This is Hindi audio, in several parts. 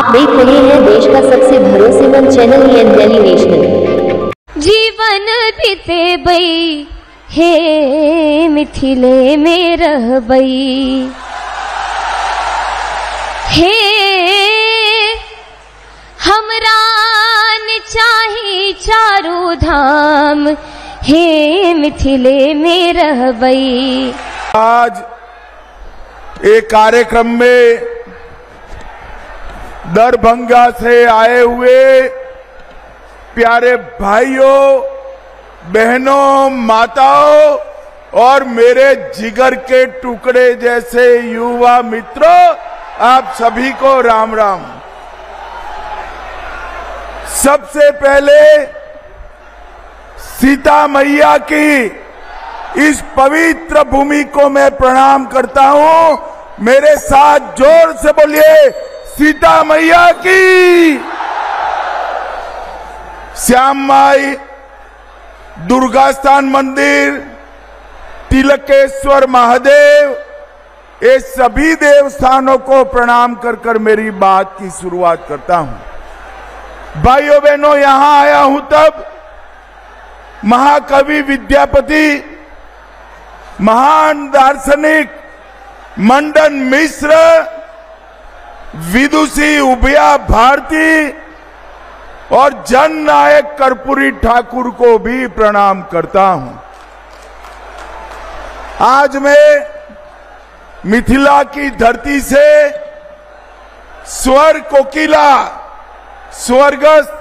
आप देख रहे हैं देश का सबसे भरोसेमंद चैनल दिल्ली नेशनल। जीवन बीते बई हे मिथिले में रह बई, हे हमरा न चाही चारू धाम, हे मिथिले में रह बई। आज एक कार्यक्रम में दरभंगा से आए हुए प्यारे भाइयों, बहनों, माताओं और मेरे जिगर के टुकड़े जैसे युवा मित्रों, आप सभी को राम राम। सबसे पहले सीता मैया की इस पवित्र भूमि को मैं प्रणाम करता हूं। मेरे साथ जोर से बोलिए, सीता मैया की। श्याम माई, दुर्गा स्थान मंदिर, तिलकेश्वर महादेव, ये सभी देवस्थानों को प्रणाम कर कर मेरी बात की शुरुआत करता हूं। भाइयों बहनों, यहां आया हूं तब महाकवि विद्यापति, महान दार्शनिक मंडन मिश्र, विदुषी उभया भारती और जन नायक कर्पूरी ठाकुर को भी प्रणाम करता हूं। आज मैं मिथिला की धरती से स्वर कोकिला स्वर्गस्थ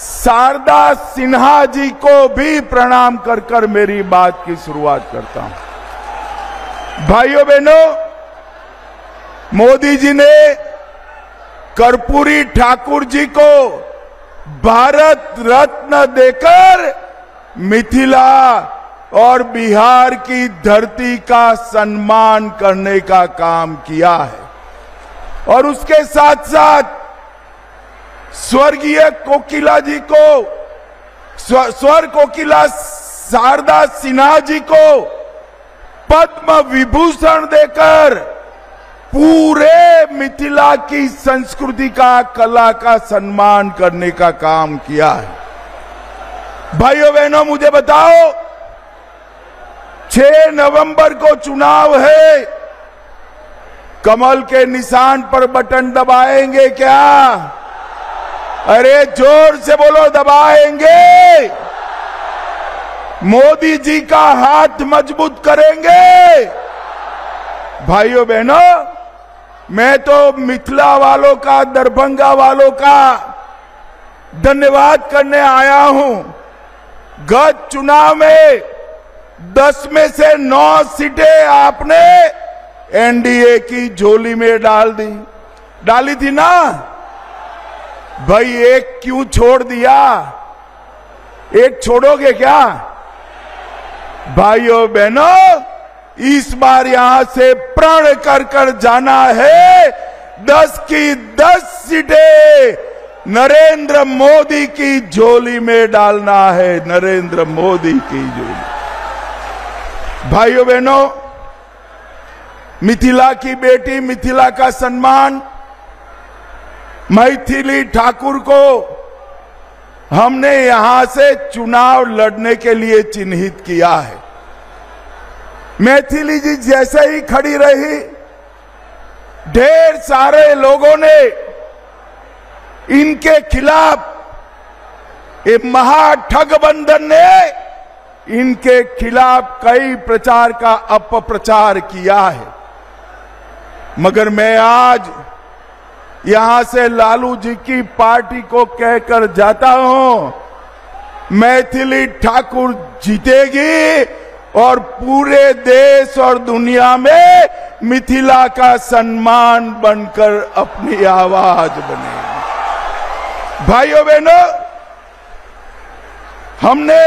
शारदा सिन्हा जी को भी प्रणाम कर कर मेरी बात की शुरुआत करता हूं। भाइयों बहनों, मोदी जी ने कर्पूरी ठाकुर जी को भारत रत्न देकर मिथिला और बिहार की धरती का सम्मान करने का काम किया है और उसके साथ साथ स्वर्गीय कोकिला जी को, स्वर कोकिला शारदा सिन्हा जी को पद्म विभूषण देकर पूरे मिथिला की संस्कृति का, कला का सम्मान करने का काम किया है। भाइयों बहनों, मुझे बताओ, 6 नवंबर को चुनाव है, कमल के निशान पर बटन दबाएंगे क्या? अरे जोर से बोलो, दबाएंगे। मोदी जी का हाथ मजबूत करेंगे। भाइयों बहनों, मैं तो मिथिला वालों का, दरभंगा वालों का धन्यवाद करने आया हूं। गत चुनाव में 10 में से 9 सीटें आपने एनडीए की झोली में डाली थी ना? भाई एक क्यों छोड़ दिया? एक छोड़ोगे क्या? भाइयों बहनों, इस बार यहां से प्रण कर कर जाना है। 10 की 10 सीटें नरेंद्र मोदी की झोली में डालना है, नरेंद्र मोदी की झोली। भाइयों बहनों, मिथिला की बेटी, मिथिला का सम्मान, मैथिली ठाकुर को हमने यहां से चुनाव लड़ने के लिए चिन्हित किया है। मैथिली जी जैसे ही खड़ी रही, ढेर सारे लोगों ने इनके खिलाफ, ये महाठगबंधन ने इनके खिलाफ कई प्रचार का अपप्रचार किया है। मगर मैं आज यहां से लालू जी की पार्टी को कहकर जाता हूं, मैथिली ठाकुर जीतेगी और पूरे देश और दुनिया में मिथिला का सम्मान बनकर अपनी आवाज बनेगी। भाइयों बहनों, हमने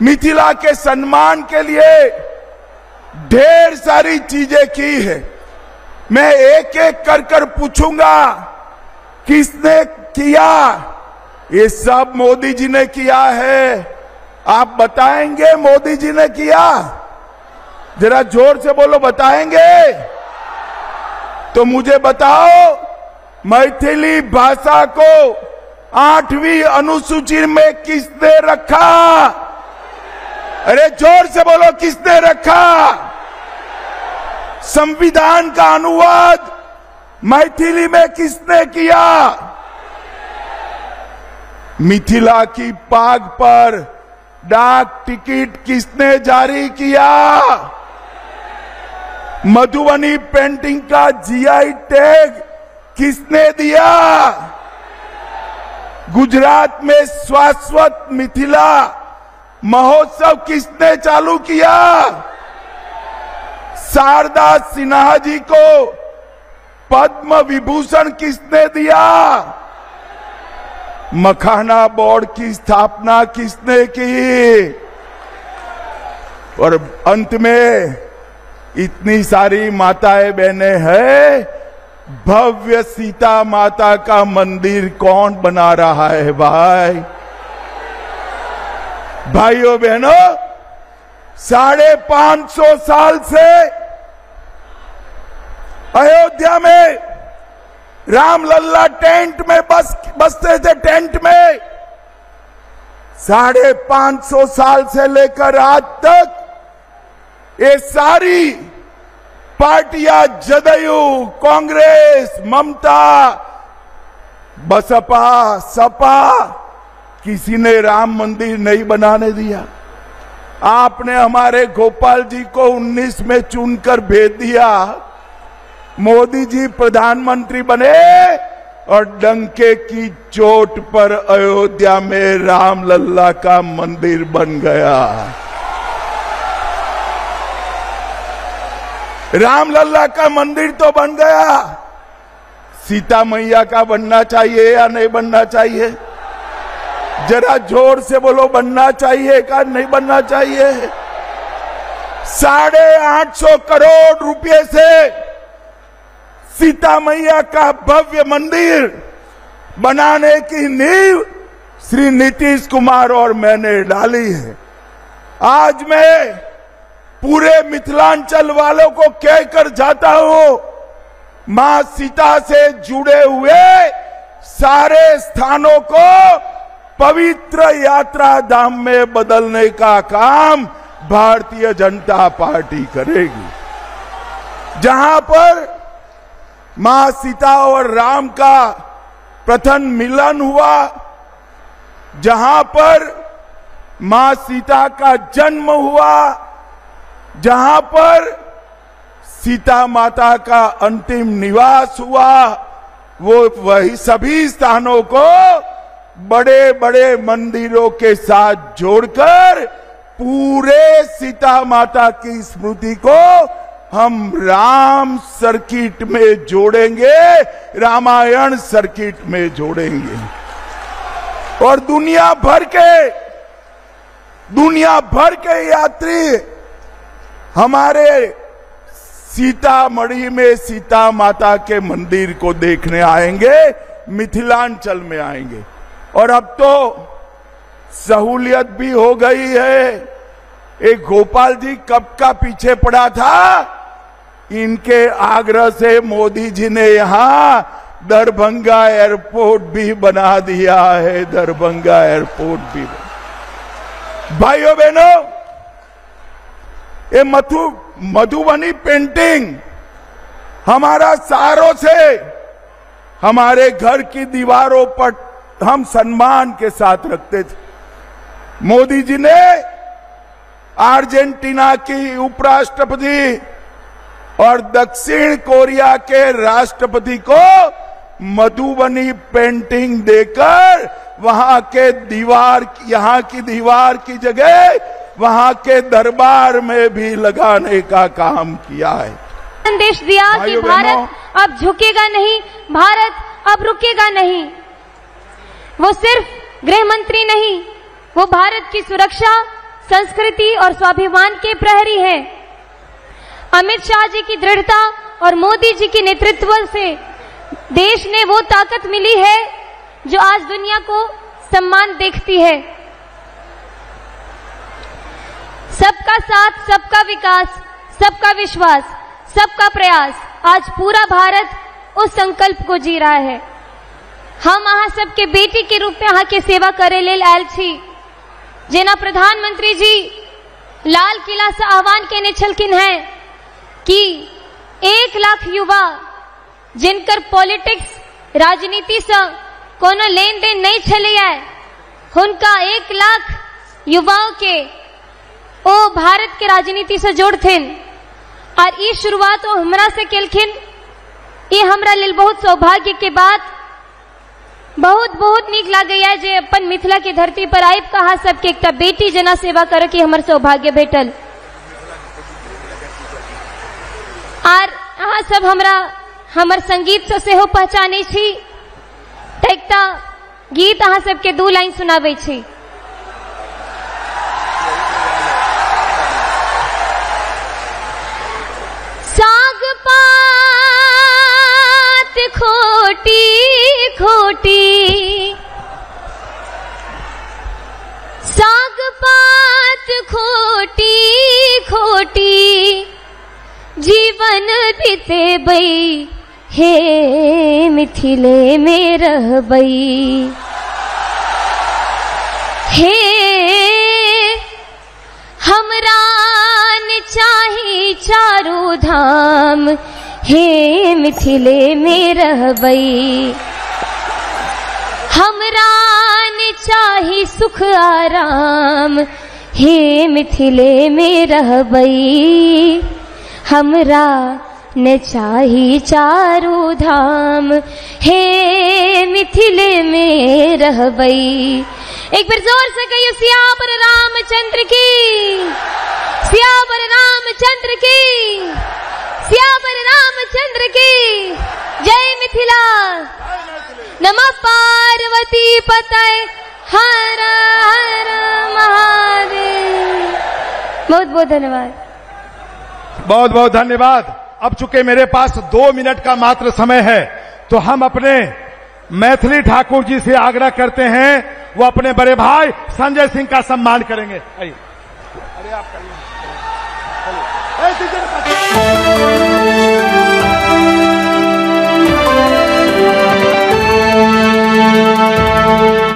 मिथिला के सम्मान के लिए ढेर सारी चीजें की है। मैं एक एक कर कर पूछूंगा, किसने किया? ये सब मोदी जी ने किया है। आप बताएंगे मोदी जी ने किया? जरा जोर से बोलो, बताएंगे? तो मुझे बताओ, मैथिली भाषा को 8वीं अनुसूची में किसने रखा? अरे जोर से बोलो, किसने रखा? संविधान का अनुवाद मैथिली में किसने किया? मिथिला की पाग पर डाक टिकट किसने जारी किया? मधुबनी पेंटिंग का जीआई टैग किसने दिया? गुजरात में शाश्वत मिथिला महोत्सव किसने चालू किया? शारदा सिन्हा जी को पद्म विभूषण किसने दिया? मखाना बोर्ड की स्थापना किसने की? और अंत में इतनी सारी माताएं बहनें हैं, भव्य सीता माता का मंदिर कौन बना रहा है भाई? भाइयों बहनों, 550 साल से अयोध्या में रामलल्ला टेंट में बसते थे। टेंट में 550 साल से लेकर आज तक ये सारी पार्टियां, जदयू, कांग्रेस, ममता, बसपा, सपा, किसी ने राम मंदिर नहीं बनाने दिया। आपने हमारे गोपाल जी को 19 में चुनकर भेज दिया। मोदी जी प्रधानमंत्री बने और डंके की चोट पर अयोध्या में रामलल्ला का मंदिर बन गया। रामलल्ला का मंदिर तो बन गया, सीता मैया का बनना चाहिए या नहीं बनना चाहिए? जरा जोर से बोलो, बनना चाहिए का नहीं बनना चाहिए? 850 करोड़ रुपए से सीता मैया का भव्य मंदिर बनाने की नींव श्री नीतीश कुमार और मैंने डाली है। आज मैं पूरे मिथिलांचल वालों को कहकर जाता हूं, मां सीता से जुड़े हुए सारे स्थानों को पवित्र यात्रा धाम में बदलने का काम भारतीय जनता पार्टी करेगी। जहां पर मां सीता और राम का प्रथम मिलन हुआ, जहां पर मां सीता का जन्म हुआ, जहां पर सीता माता का अंतिम निवास हुआ, वो वही सभी स्थानों को बड़े बड़े मंदिरों के साथ जोड़कर पूरे सीता माता की स्मृति को हम राम सर्किट में जोड़ेंगे, रामायण सर्किट में जोड़ेंगे। और दुनिया भर के यात्री हमारे सीतामढ़ी में सीता माता के मंदिर को देखने आएंगे, मिथिलांचल में आएंगे। और अब तो सहूलियत भी हो गई है। एक गोपाल जी कब का पीछे पड़ा था, इनके आग्रह से मोदी जी ने यहां दरभंगा एयरपोर्ट भी बना दिया है। दरभंगा एयरपोर्ट भी। भाइयों बहनों, ये मधुबनी पेंटिंग हमारा सालों से हमारे घर की दीवारों पर हम सम्मान के साथ रखते थे। मोदी जी ने अर्जेंटीना की उपराष्ट्रपति और दक्षिण कोरिया के राष्ट्रपति को मधुबनी पेंटिंग देकर वहां के यहाँ की दीवार की जगह वहां के दरबार में भी लगाने का काम किया है। संदेश दिया कि भारत अब झुकेगा नहीं, भारत अब रुकेगा नहीं। वो सिर्फ गृह मंत्री नहीं, वो भारत की सुरक्षा, संस्कृति और स्वाभिमान के प्रहरी हैं। अमित शाह जी की दृढ़ता और मोदी जी के नेतृत्व से देश ने वो ताकत मिली है जो आज दुनिया को सम्मान देखती है। सबका साथ, सबका विकास, सबका विश्वास, सबका प्रयास। आज पूरा भारत उस संकल्प को जी रहा है। हम अहाँ सबके बेटी के रूप में अहाँ के सेवा करे लेल आयल छी। जेना प्रधानमंत्री जी लाल किला से आह्वान केने छलखिन हैं कि 1 लाख युवा जिनकर पॉलिटिक्स राजनीति से कोनो लेन देन नहीं छलैया, हुनका 1 लाख युवाओं के ओ भारत के राजनीति से जोड़थिन। और ई शुरुआत वो हमरा से केलखिन। ये हमरा लेल बहुत सौभाग्य के बात, बहुत नीक लागैया जे अपन मिथिला के धरती पर आबि कऽ अहाँ सबके एकटा बेटी जेना सेवा करऽ के हमर सौभाग्य भेटल। और अहाँ सब हमरा हमर संगीत से सेहो पहचानै छी, तऽ एकटा गीत अहाँ सबके 2 लाइन सुनाबै छी। साग पात खोटी खोटी, साग पात खोटी खोटी, जीवन बितेबै हे मिथिले में रहबै। हे हमरा न चाही चारू धाम, हे मिथिले में रहबै। हमरा न चाही सुख आराम, हे मिथिले में रहबै। हमरा न चाही चारू धाम, हे मिथिले में रहबै। एक बार जोर से कहियो सियावर रामचंद्र की, सियावर रामचंद्र की, सियावर रामचंद्र की जय मिथिला। नमः पार्वती पतये हर हर महादेव। बहुत धन्यवाद। बहुत धन्यवाद। अब चूंकि मेरे पास 2 मिनट का मात्र समय है, तो हम अपने मैथिली ठाकुर जी से आग्रह करते हैं वो अपने बड़े भाई संजय सिंह का सम्मान करेंगे। अरे आप करिए।